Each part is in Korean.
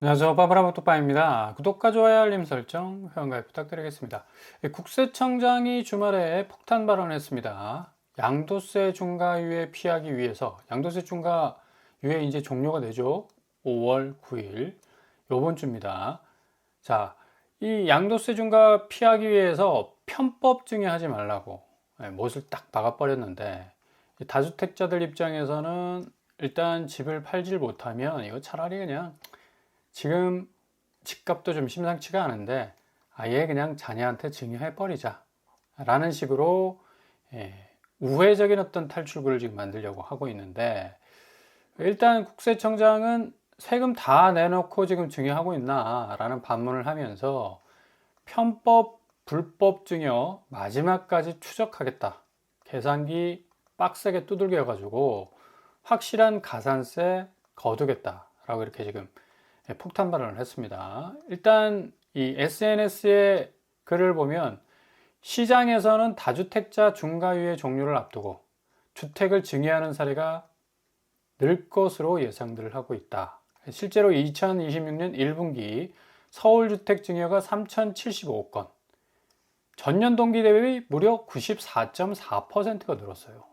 안녕하세요. 빠바라모토빠입니다. 구독과 좋아요, 알림 설정, 회원가입 부탁드리겠습니다. 국세청장이 주말에 폭탄 발언했습니다. 양도세 중과유예 피하기 위해서, 양도세 중과유예 이제 종료가 되죠. 5월 9일, 요번 주입니다. 자, 이 양도세 중과 피하기 위해서 편법 증여하지 말라고 못을 딱 박아버렸는데, 다주택자들 입장에서는 일단 집을 팔질 못하면 이거 차라리 그냥 지금 집값도 좀 심상치가 않은데 아예 그냥 자녀한테 증여해버리자 라는 식으로 우회적인 어떤 탈출구를 지금 만들려고 하고 있는데, 일단 국세청장은 세금 다 내놓고 지금 증여하고 있나 라는 반문을 하면서 편법, 불법 증여 마지막까지 추적하겠다, 계산기 빡세게 두들겨 가지고 확실한 가산세 거두겠다 라고 이렇게 지금 폭탄 발언을 했습니다. 일단 이 SNS의 글을 보면 시장에서는 다주택자 중과유예 종료를 앞두고 주택을 증여하는 사례가 늘 것으로 예상들을 하고 있다. 실제로 2026년 1분기 서울주택 증여가 3,075건, 전년 동기 대비 무려 94.4%가 늘었어요.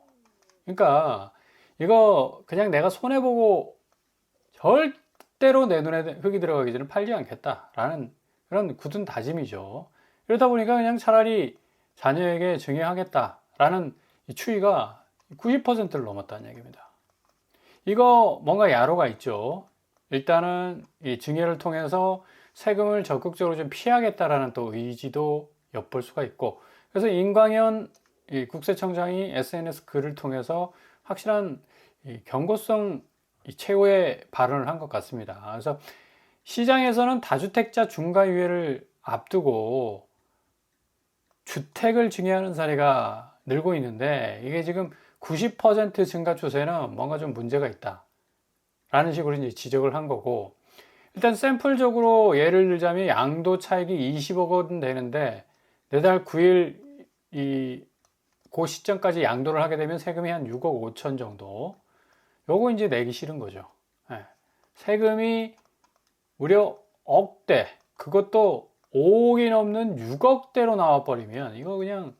그러니까 이거 그냥 내가 손해보고 절대로 내 눈에 흙이 들어가기 전에 팔지 않겠다라는 그런 굳은 다짐이죠. 이러다 보니까 그냥 차라리 자녀에게 증여하겠다라는 추이가 90%를 넘었다는 얘기입니다. 이거 뭔가 야로가 있죠. 일단은 이 증여를 통해서 세금을 적극적으로 좀 피하겠다라는 또 의지도 엿볼 수가 있고, 그래서 임광현 국세청장이 SNS 글을 통해서 확실한 경고성 최후의 발언을 한 것 같습니다. 그래서 시장에서는 다주택자 중과유예를 앞두고 주택을 증여하는 사례가 늘고 있는데, 이게 지금 90% 증가 추세는 뭔가 좀 문제가 있다 라는 식으로 이제 지적을 한 거고, 일단 샘플적으로 예를 들자면 양도 차익이 20억 원 되는데 내달 9일 그 시점까지 양도를 하게 되면 세금이 한 6억 5천 정도, 요거 이제 내기 싫은 거죠. 세금이 무려 억대, 그것도 5억이 넘는 6억대로 나와버리면 이거 그냥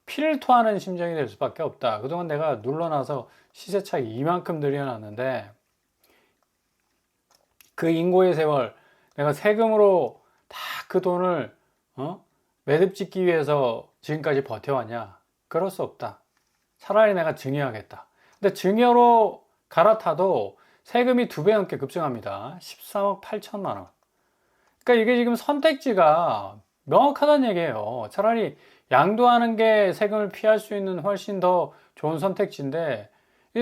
피를 토하는 심정이 될 수밖에 없다. 그동안 내가 눌러놔서 시세 차익 이만큼 늘려놨는데 그 인고의 세월 내가 세금으로 다 그 돈을 매듭 짓기 위해서 지금까지 버텨왔냐? 그럴 수 없다. 차라리 내가 증여하겠다. 근데 증여로 갈아타도 세금이 2배 넘게 급증합니다. 13억 8천만 원. 그러니까 이게 지금 선택지가 명확하다는 얘기예요. 차라리 양도하는 게 세금을 피할 수 있는 훨씬 더 좋은 선택지인데,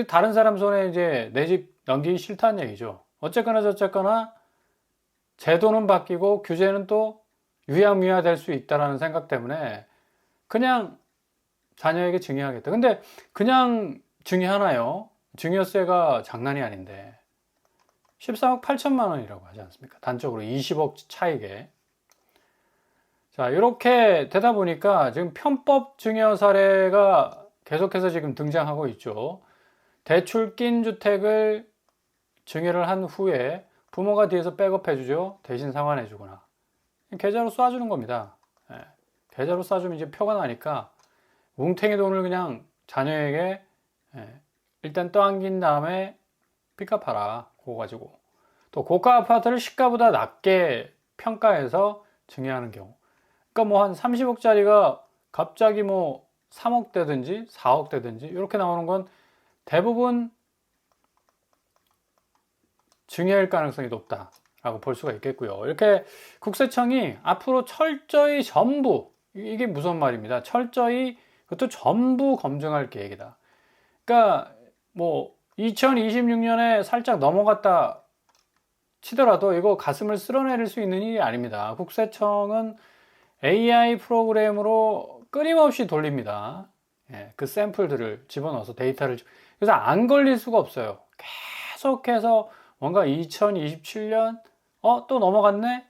다른 사람 손에 이제 내 집 넘기기 싫다는 얘기죠. 어쨌거나 저쨌거나 제도는 바뀌고 규제는 또 유야무야 될 수 있다는 생각 때문에 그냥 자녀에게 증여하겠다. 근데 그냥 증여하나요? 증여세가 장난이 아닌데 13억 8천만 원이라고 하지 않습니까? 단적으로 20억 차익에. 자, 이렇게 되다 보니까 지금 편법 증여 사례가 계속해서 지금 등장하고 있죠. 대출 낀 주택을 증여를 한 후에 부모가 뒤에서 백업해 주죠. 대신 상환해 주거나 계좌로 쏴주는 겁니다. 계좌로 쏴주면 이제 표가 나니까 뭉탱이 돈을 그냥 자녀에게 일단 떠안긴 다음에 픽업하라, 그거 가지고. 또 고가 아파트를 시가보다 낮게 평가해서 증여하는 경우, 그러니까 뭐 한 30억짜리가 갑자기 뭐 3억 되든지 4억 되든지 이렇게 나오는 건 대부분 증여일 가능성이 높다라고 볼 수가 있겠고요. 이렇게 국세청이 앞으로 철저히 전부, 이게 무슨 말입니다. 철저히 그것도 전부 검증할 계획이다. 그러니까 뭐 2026년에 살짝 넘어갔다 치더라도 이거 가슴을 쓸어내릴 수 있는 일이 아닙니다. 국세청은 AI 프로그램으로 끊임없이 돌립니다. 그 샘플들을 집어넣어서 데이터를, 그래서 안 걸릴 수가 없어요. 계속해서 뭔가 2027년 또 넘어갔네?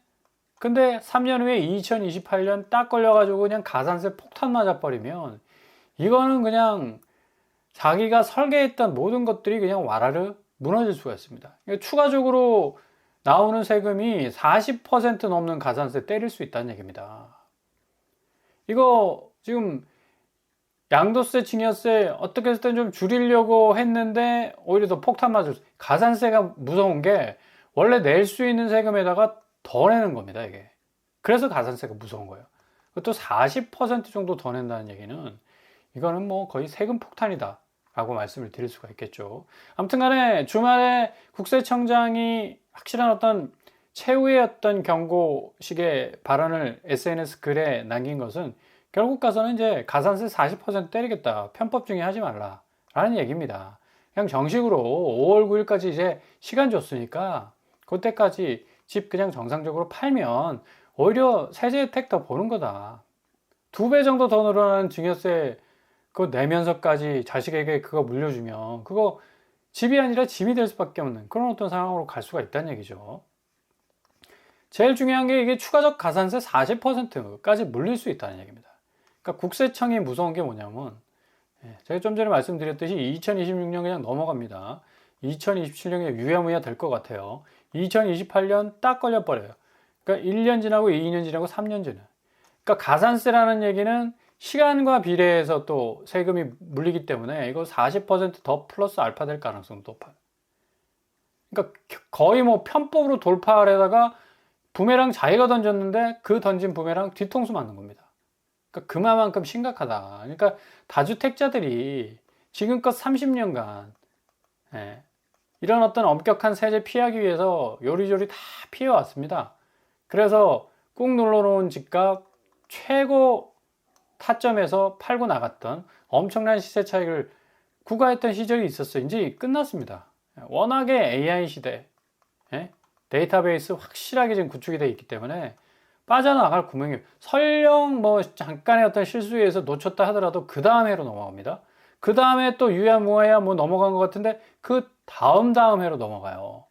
근데 3년 후에 2028년 딱 걸려가지고 그냥 가산세 폭탄 맞아버리면 이거는 그냥 자기가 설계했던 모든 것들이 그냥 와라르 무너질 수가 있습니다. 추가적으로 나오는 세금이 40% 넘는 가산세 때릴 수 있다는 얘기입니다. 이거 지금 양도세, 증여세 어떻게 해서든 좀 줄이려고 했는데 오히려 더 폭탄 맞을 가산세가 무서운 게 원래 낼 수 있는 세금에다가 더 내는 겁니다, 이게. 그래서 가산세가 무서운 거예요. 또 40% 정도 더 낸다는 얘기는 이거는 뭐 거의 세금 폭탄이다 라고 말씀을 드릴 수가 있겠죠. 아무튼 간에 주말에 국세청장이 확실한 어떤 최후의 어떤 경고식의 발언을 SNS 글에 남긴 것은 결국 가서는 이제 가산세 40% 때리겠다. 편법 중에 하지 말라. 라는 얘기입니다. 그냥 정식으로 5월 9일까지 이제 시간 줬으니까 그때까지 집 그냥 정상적으로 팔면 오히려 세제 혜택 더 보는 거다. 2배 정도 더 늘어나는 증여세 그거 내면서까지 자식에게 그거 물려주면 그거 집이 아니라 짐이 될 수밖에 없는 그런 어떤 상황으로 갈 수가 있다는 얘기죠. 제일 중요한 게 이게 추가적 가산세 40%까지 물릴 수 있다는 얘기입니다. 그러니까 국세청이 무서운 게 뭐냐면 제가 좀 전에 말씀드렸듯이 2026년 그냥 넘어갑니다. 2027년에 유야무야 될 것 같아요. 2028년 딱 걸려버려요. 그러니까 1년 지나고 2년 지나고 3년 지나. 그러니까 가산세라는 얘기는 시간과 비례해서 또 세금이 물리기 때문에 이거 40%더 플러스 알파 될 가능성도 높아요. 그러니까 거의 뭐 편법으로 돌파하려다가 부메랑 자기가 던졌는데 그 던진 부메랑 뒤통수 맞는 겁니다. 그러니까 그만큼 심각하다. 그러니까 다주택자들이 지금껏 30년간 이런 어떤 엄격한 세제 피하기 위해서 요리조리 다 피해왔습니다. 그래서 꾹 눌러놓은 집값 최고 타점에서 팔고 나갔던 엄청난 시세 차익을 구가했던 시절이 있었어요. 이제 끝났습니다. 워낙에 AI 시대, 데이터베이스 확실하게 지금 구축이 되어 있기 때문에 빠져나갈 구멍이 설령 뭐 잠깐의 어떤 실수에서 놓쳤다 하더라도 그 다음 해로 넘어갑니다. 그 다음에 또 유야무야야 뭐 넘어간 것 같은데 그 다음 해로 넘어가요.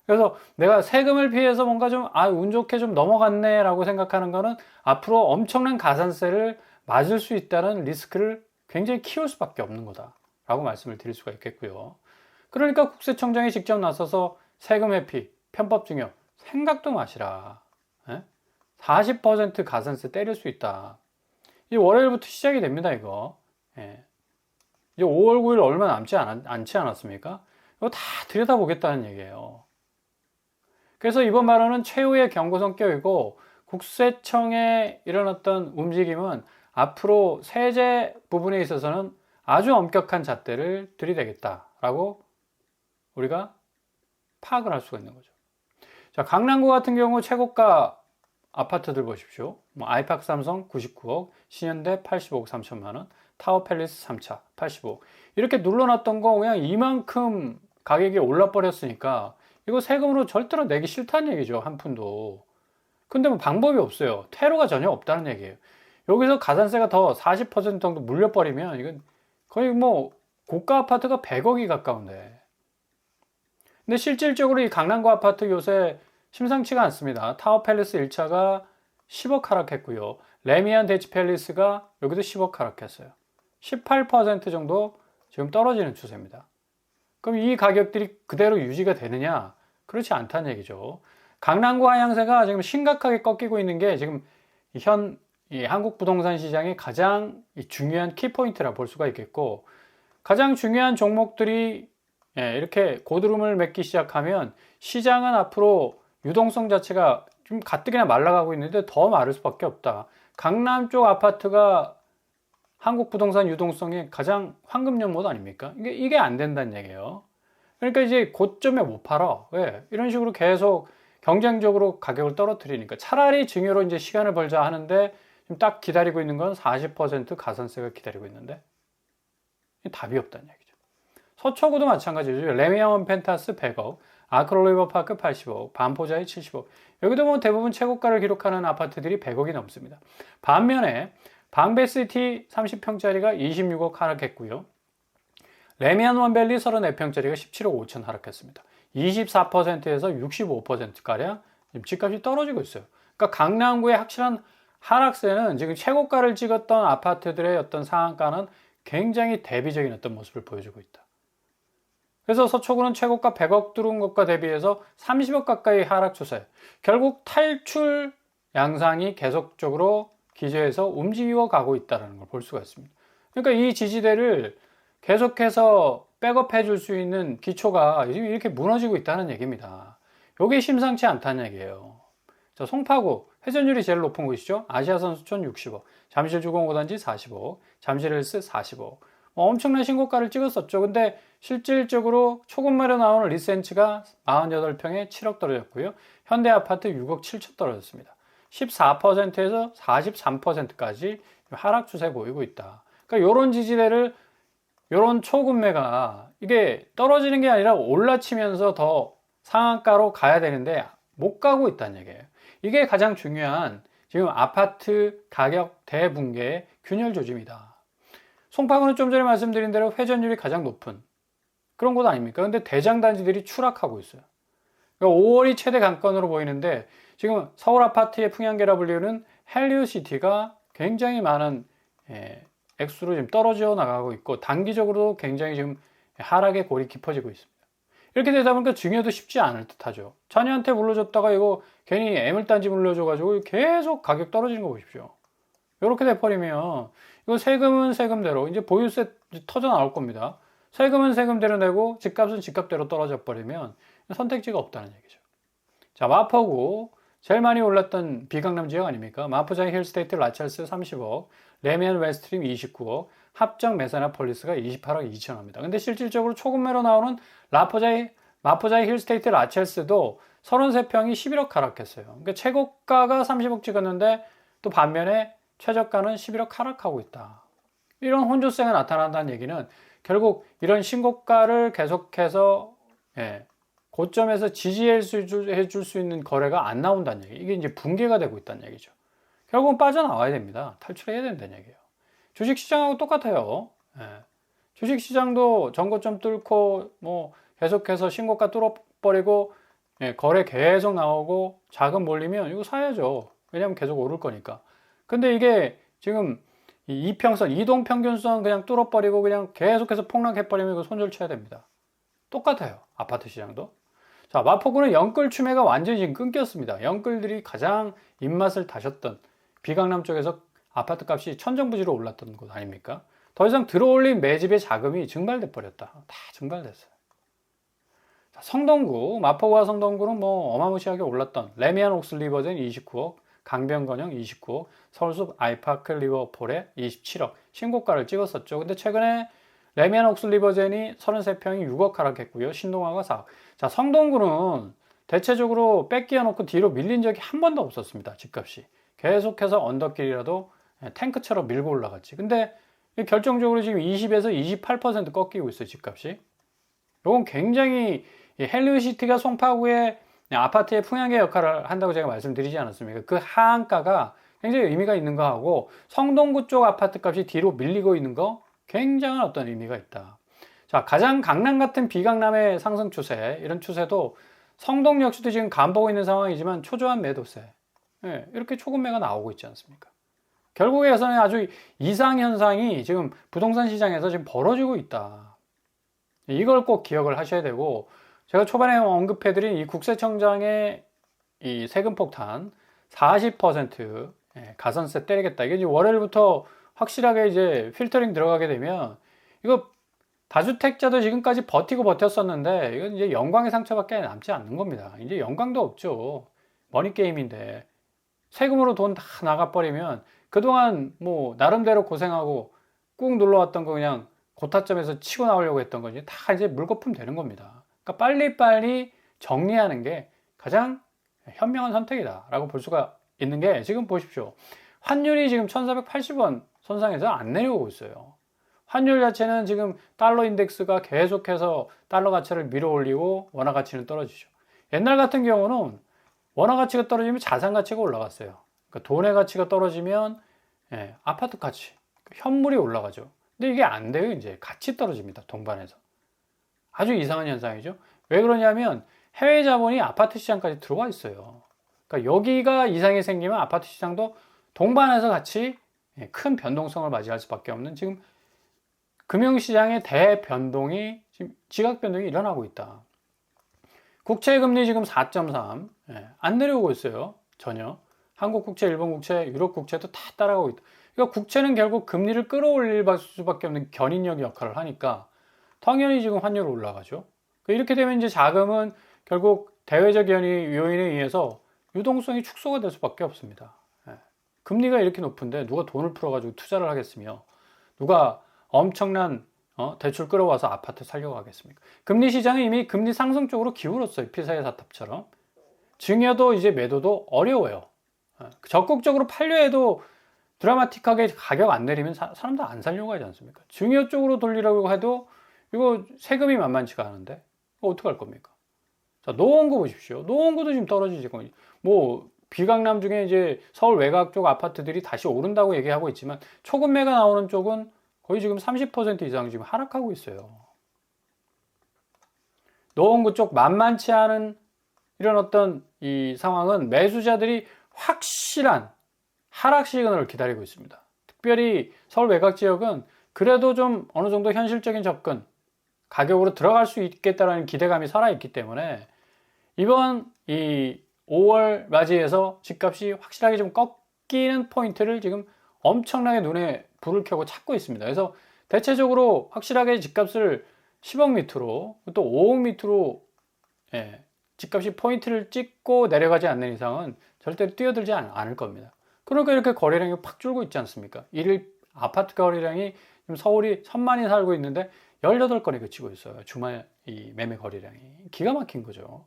그래서 내가 세금을 피해서 뭔가 좀 운 좋게 좀 넘어갔네 라고 생각하는 거는 앞으로 엄청난 가산세를 맞을 수 있다는 리스크를 굉장히 키울 수밖에 없는 거다 라고 말씀을 드릴 수가 있겠고요. 그러니까 국세청장이 직접 나서서 세금 회피, 편법 증여 생각도 마시라. 40% 가산세 때릴 수 있다. 이 월요일부터 시작이 됩니다, 이거. 이제 5월 9일 얼마 남지 않지 않았습니까? 이거 다 들여다보겠다는 얘기예요. 그래서 이번 발언은 최후의 경고 성격이고 국세청의 이런 어떤 움직임은 앞으로 세제 부분에 있어서는 아주 엄격한 잣대를 들이대겠다라고 우리가 파악을 할 수가 있는 거죠. 자, 강남구 같은 경우 최고가 아파트들 보십시오. 뭐 아이파크 삼성 99억, 신현대 85억 3천만 원, 타워 팰리스 3차 85억. 이렇게 눌러놨던 거 그냥 이만큼 가격이 올라버렸으니까 이거 세금으로 절대로 내기 싫다는 얘기죠. 한 푼도. 근데 뭐 방법이 없어요. 퇴로가 전혀 없다는 얘기예요. 여기서 가산세가 더 40% 정도 물려버리면 이건 거의 뭐 고가 아파트가 100억이 가까운데. 근데 실질적으로 이 강남구 아파트 요새 심상치가 않습니다. 타워 팰리스 1차가 10억 하락했고요. 레미안 대치 팰리스가 여기도 10억 하락했어요. 18% 정도 지금 떨어지는 추세입니다. 그럼 이 가격들이 그대로 유지가 되느냐? 그렇지 않다는 얘기죠. 강남구 하향세가 지금 심각하게 꺾이고 있는 게 지금 이 한국 부동산 시장의 가장 중요한 키포인트라 볼 수가 있겠고, 가장 중요한 종목들이 이렇게 고드름을 맺기 시작하면 시장은 앞으로 유동성 자체가 좀 가뜩이나 말라가고 있는데 더 마를 수밖에 없다. 강남 쪽 아파트가 한국 부동산 유동성의 가장 황금 연못 아닙니까? 이게 안 된다는 얘기예요. 그러니까 이제 고점에 못 팔아. 왜? 이런 식으로 계속 경쟁적으로 가격을 떨어뜨리니까 차라리 증여로 이제 시간을 벌자 하는데 지금 딱 기다리고 있는 건 40% 가산세가 기다리고 있는데 답이 없다는 얘기죠. 서초구도 마찬가지죠. 레미안 펜타스 100억, 아크로리버파크 80억, 반포자이 70억. 여기도 뭐 대부분 최고가를 기록하는 아파트들이 100억이 넘습니다. 반면에 방배시티 30평짜리가 26억 하락했고요. 레미안 원밸리 34평짜리가 17억 5천 하락했습니다. 24%에서 65%가량 집값이 떨어지고 있어요. 그러니까 강남구의 확실한 하락세는 지금 최고가를 찍었던 아파트들의 어떤 상한가는 굉장히 대비적인 어떤 모습을 보여주고 있다. 그래서 서초구는 최고가 100억 들어온 것과 대비해서 30억 가까이 하락 추세. 결국 탈출 양상이 계속적으로 기저에서 움직여 가고 있다는 걸 볼 수가 있습니다. 그러니까 이 지지대를 계속해서 백업해 줄 수 있는 기초가 지금 이렇게 무너지고 있다는 얘기입니다. 이게 심상치 않다는 얘기예요. 자, 송파구 회전율이 제일 높은 곳이죠. 아시아선수촌 60억, 잠실주공 5단지 40억, 잠실헬스 40억. 엄청난 신고가를 찍었었죠. 근데 실질적으로 초급매로 나오는 리센츠가 48평에 7억 떨어졌고요. 현대아파트 6억 7천 떨어졌습니다. 14%에서 43%까지 하락 추세 보이고 있다. 그러니까 이런 지지대를 이런 초급매가 이게 떨어지는 게 아니라 올라치면서 더 상한가로 가야 되는데 못 가고 있다는 얘기예요. 이게 가장 중요한 지금 아파트 가격 대붕괴의 균열 조짐이다. 송파구는 좀 전에 말씀드린 대로 회전율이 가장 높은 그런 곳 아닙니까? 근데 대장 단지들이 추락하고 있어요. 그러니까 5월이 최대 강건으로 보이는데 지금 서울 아파트의 풍향계라 불리우는 헬리오시티가 굉장히 많은 액수로 지금 떨어져 나가고 있고 단기적으로 굉장히 지금 하락의 골이 깊어지고 있습니다. 이렇게 되다 보니까 증여도 쉽지 않을 듯하죠. 자녀한테 물려줬다가 이거 괜히 애물단지 물려줘가지고 계속 가격 떨어지는 거 보십시오. 이렇게 돼버리면 이거 세금은 세금대로 이제 보유세 터져 나올 겁니다. 세금은 세금대로 내고 집값은 집값대로 떨어져 버리면 선택지가 없다는 얘기죠. 자, 마포구 제일 많이 올랐던 비강남 지역 아닙니까? 마포자이 힐스테이트 라첼스 30억, 레미안 웨스트림 29억, 합정 메사나폴리스가 28억 2천원입니다. 근데 실질적으로 초급매로 나오는 마포자이 힐스테이트 라첼스도 33평이 11억 하락했어요. 그러니까 최고가가 30억 찍었는데 또 반면에 최저가는 11억 하락하고 있다. 이런 혼조세가 나타난다는 얘기는 결국 이런 신고가를 계속해서 고점에서 지지해 줄 수 있는 거래가 안 나온다는 얘기. 이게 이제 붕괴가 되고 있다는 얘기죠. 결국은 빠져나와야 됩니다. 탈출해야 된다는 얘기예요. 주식시장하고 똑같아요. 주식시장도 전고점 뚫고 뭐 계속해서 신고가 뚫어버리고 거래 계속 나오고 자금 몰리면 이거 사야죠. 왜냐면 계속 오를 거니까. 근데 이게 지금 이 이평선, 이동평균선 그냥 뚫어버리고 그냥 계속해서 폭락해버리면 이거 손절 쳐야 됩니다. 똑같아요. 아파트 시장도. 자, 마포구는 영끌 추매가 완전히 지금 끊겼습니다. 영끌들이 가장 입맛을 다셨던 비강남 쪽에서 아파트 값이 천정부지로 올랐던 곳 아닙니까? 더 이상 들어올린 매집의 자금이 증발돼 버렸다. 다 증발됐어요. 자, 성동구, 마포구와 성동구는 뭐 어마무시하게 올랐던 레미안 옥슬 리버젠 29억, 강변건영 29억, 서울숲 아이파크 리버폴에 27억 신고가를 찍었었죠. 근데 최근에 레미안 옥슬 리버젠이 33평이 6억 하락했고요. 신동아가 4억. 자, 성동구는 대체적으로 뺏겨 놓고 뒤로 밀린 적이 한 번도 없었습니다. 집값이. 계속해서 언덕길이라도 탱크처럼 밀고 올라갔지. 근데 결정적으로 지금 20에서 28% 꺾이고 있어요. 집값이. 이건 굉장히 헬리오시티가 송파구의 아파트의 풍향계 역할을 한다고 제가 말씀드리지 않았습니까? 그 하한가가 굉장히 의미가 있는 거하고 성동구 쪽 아파트 값이 뒤로 밀리고 있는 거 굉장한 어떤 의미가 있다. 자, 가장 강남 같은 비강남의 상승 추세, 이런 추세도 성동 역시도 지금 간보고 있는 상황이지만 초조한 매도세. 이렇게 초급매가 나오고 있지 않습니까? 결국에서는 아주 이상현상이 지금 부동산 시장에서 지금 벌어지고 있다. 이걸 꼭 기억을 하셔야 되고, 제가 초반에 언급해드린 이 국세청장의 이 세금 폭탄 40% 가산세 때리겠다. 이게 이제 월요일부터 확실하게 이제 필터링 들어가게 되면 이거 다주택자도 지금까지 버티고 버텼었는데 이건 이제 영광의 상처밖에 남지 않는 겁니다. 이제 영광도 없죠. 머니게임인데 세금으로 돈 다 나가버리면 그동안 뭐 나름대로 고생하고 꾹 눌러왔던 거 그냥 고타점에서 치고 나오려고 했던 거 다 이제 물거품 되는 겁니다. 그러니까 빨리빨리 정리하는 게 가장 현명한 선택이다라고 볼 수가 있는 게 지금 보십시오. 환율이 지금 1480원 선상에서 안 내려오고 있어요. 환율 자체는 지금 달러 인덱스가 계속해서 달러 가치를 밀어 올리고 원화 가치는 떨어지죠. 옛날 같은 경우는 원화 가치가 떨어지면 자산 가치가 올라갔어요. 그러니까 돈의 가치가 떨어지면 아파트 가치, 현물이 올라가죠. 근데 이게 안 돼요. 이제 같이 떨어집니다. 동반해서. 아주 이상한 현상이죠. 왜 그러냐면 해외 자본이 아파트 시장까지 들어와 있어요. 그러니까 여기가 이상이 생기면 아파트 시장도 동반해서 같이 큰 변동성을 맞이할 수밖에 없는 지금 금융시장의 대변동이 지금 지각 변동이 일어나고 있다. 국채 금리 지금 4.3, 안 내려오고 있어요. 전혀. 한국 국채, 일본 국채, 유럽 국채도 다 따라가고 있다. 그러니까 국채는 결국 금리를 끌어올릴 수밖에 없는 견인력 역할을 하니까 당연히 지금 환율이 올라가죠. 이렇게 되면 이제 자금은 결국 대외적 요인에 의해서 유동성이 축소가 될 수밖에 없습니다. 금리가 이렇게 높은데 누가 돈을 풀어가지고 투자를 하겠으며 누가 엄청난 대출 끌어와서 아파트 살려고 하겠습니까? 금리 시장은 이미 금리 상승 쪽으로 기울었어요. 피사의 사탑처럼. 증여도 이제 매도도 어려워요. 적극적으로 팔려 해도 드라마틱하게 가격 안 내리면 사람들 안 살려고 하지 않습니까? 증여 쪽으로 돌리라고 해도 이거 세금이 만만치가 않은데 이거 어떡할 겁니까? 자, 노원구 보십시오. 노원구도 지금 떨어지고 뭐 비강남 중에 이제 서울 외곽 쪽 아파트들이 다시 오른다고 얘기하고 있지만 초급매가 나오는 쪽은 거의 지금 30% 이상 지금 하락하고 있어요. 노원구 쪽 만만치 않은 이런 어떤 이 상황은 매수자들이 확실한 하락 시그널을 기다리고 있습니다. 특별히 서울 외곽 지역은 그래도 좀 어느 정도 현실적인 접근, 가격으로 들어갈 수 있겠다라는 기대감이 살아있기 때문에 이번 이 5월 맞이해서 집값이 확실하게 좀 꺾이는 포인트를 지금 엄청나게 눈에 불을 켜고 찾고 있습니다. 그래서 대체적으로 확실하게 집값을 10억 밑으로 또 5억 밑으로 집값이 포인트를 찍고 내려가지 않는 이상은 절대로 뛰어들지 않을 겁니다. 그러니까 이렇게 거래량이 팍 줄고 있지 않습니까? 일일 아파트 거래량이 지금 서울이 1000만이 살고 있는데 18건에 그치고 있어요. 주말 이 매매 거래량이. 기가 막힌 거죠.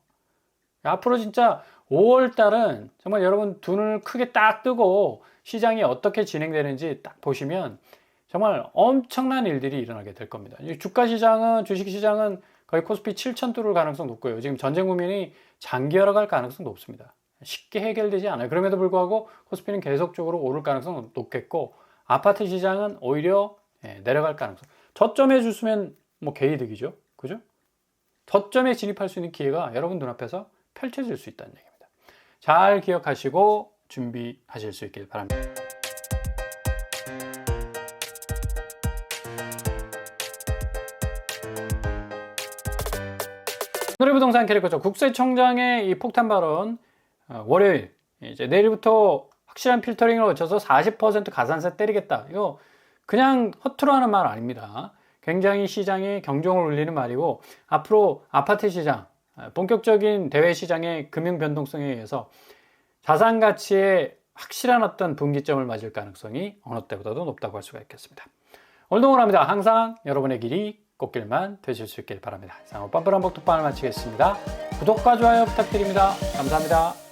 앞으로 진짜 5월 달은 정말 여러분 두 눈을 크게 딱 뜨고 시장이 어떻게 진행되는지 딱 보시면 정말 엄청난 일들이 일어나게 될 겁니다. 주가 시장은, 주식 시장은 거의 코스피 7천 뚫을 가능성 높고요. 지금 전쟁 국면이 장기화로 갈 가능성 높습니다. 쉽게 해결되지 않아요. 그럼에도 불구하고 코스피는 계속적으로 오를 가능성 높겠고 아파트 시장은 오히려 내려갈 가능성. 저점에 주시면 뭐 개이득이죠. 그죠? 저점에 진입할 수 있는 기회가 여러분 눈앞에서 펼쳐질 수 있다는 얘기입니다. 잘 기억하시고 준비하실 수 있길 바랍니다. 오늘의 부동산 캐릭터죠. 국세청장의 이 폭탄 발언, 월요일 이제 내일부터 확실한 필터링을 거쳐서 40% 가산세 때리겠다. 이거 그냥 허투루 하는 말 아닙니다. 굉장히 시장에 경종을 울리는 말이고 앞으로 아파트 시장, 본격적인 대외 시장의 금융 변동성에 의해서 자산 가치에 확실한 어떤 분기점을 맞을 가능성이 어느 때보다도 높다고 할 수가 있겠습니다. 오늘도 응원합니다. 항상 여러분의 길이 꽃길만 되실 수 있길 바랍니다. 이상 뻔뻔한 복덕방을 마치겠습니다. 구독과 좋아요 부탁드립니다. 감사합니다.